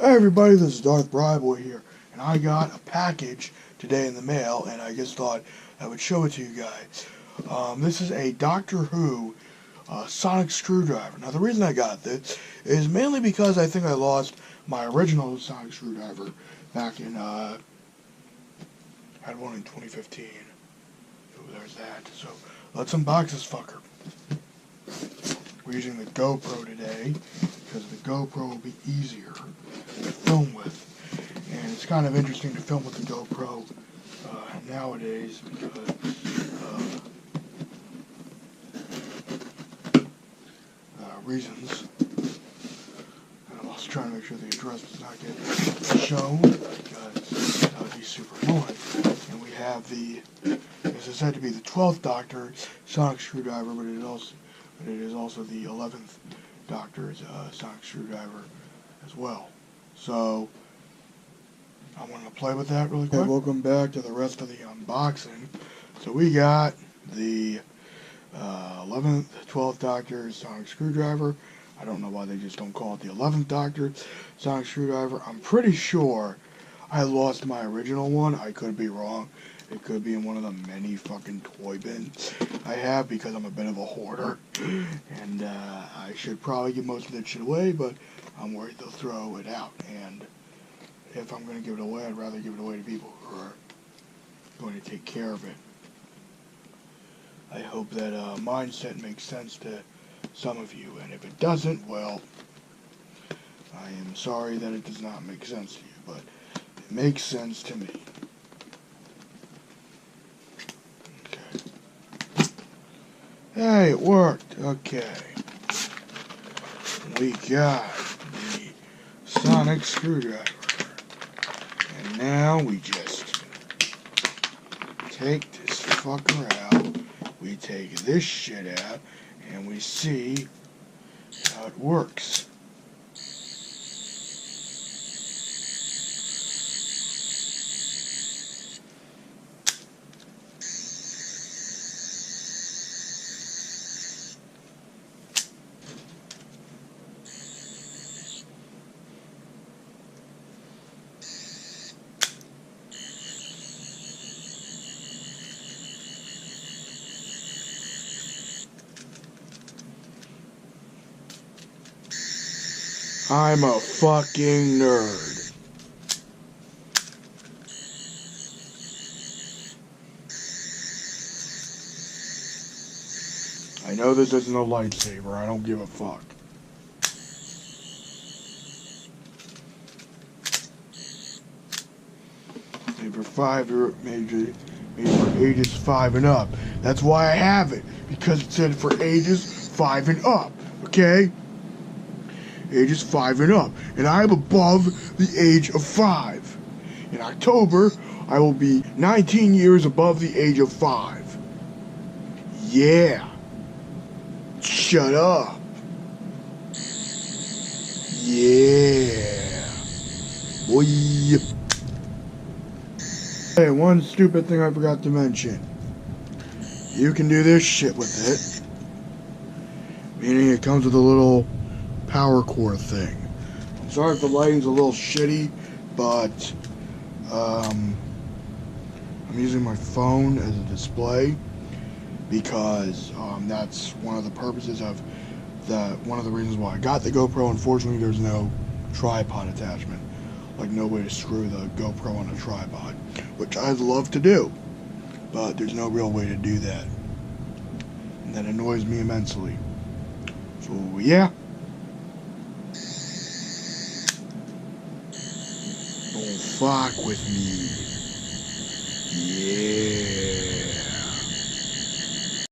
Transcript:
Hey everybody, this is Darth Bryboy here, and I got a package today in the mail, and I just thought I would show it to you guys. This is a Doctor Who sonic screwdriver. Now the reason I got this is mainly because I think I lost my original sonic screwdriver back in, I had one in 2015. So there's that. So let's unbox this fucker. We're using the GoPro today, because the GoPro will be easier to film with. And it's kind of interesting to film with the GoPro nowadays because reasons. And I'm also trying to make sure the address does not get shown because that would be super annoying. And we have the, this is said to be the 12th Doctor sonic screwdriver, but it is also the 11th Doctor's sonic screwdriver as well. So I want to play with that really quick. Okay, welcome back to the rest of the unboxing. So we got the 11th, 12th Doctor's sonic screwdriver. I don't know why they just don't call it the 11th Doctor sonic screwdriver. I'm pretty sure I lost my original one. I could be wrong. It could be in one of the many fucking toy bins I have because I'm a bit of a hoarder. And I should probably give most of that shit away, but I'm worried they'll throw it out. And if I'm going to give it away, I'd rather give it away to people who are going to take care of it. I hope that mindset makes sense to some of you. And if it doesn't, well, I am sorry that it does not make sense to you, but it makes sense to me. Hey, it worked. Okay. We got the sonic screwdriver. And now we just take this fucker out. We take this shit out. And we see how it works. I'm a fucking nerd. I know this isn't a lightsaber. I don't give a fuck. Made for ages 5 and up. That's why I have it. Because it said for ages 5 and up. Okay? Ages 5 and up. And I am above the age of 5. In October, I will be 19 years above the age of 5. Yeah. Shut up. Yeah. Boy. Hey, one stupid thing I forgot to mention. You can do this shit with it. Meaning it comes with a little power cord thing. I'm sorry if the lighting's a little shitty, but I'm using my phone as a display because that's one of the purposes of one of the reasons why I got the GoPro. Unfortunately, there's no tripod attachment, like no way to screw the GoPro on a tripod, which I'd love to do, but there's no real way to do that, and that annoys me immensely. So yeah. Don't fuck with me. Yeah.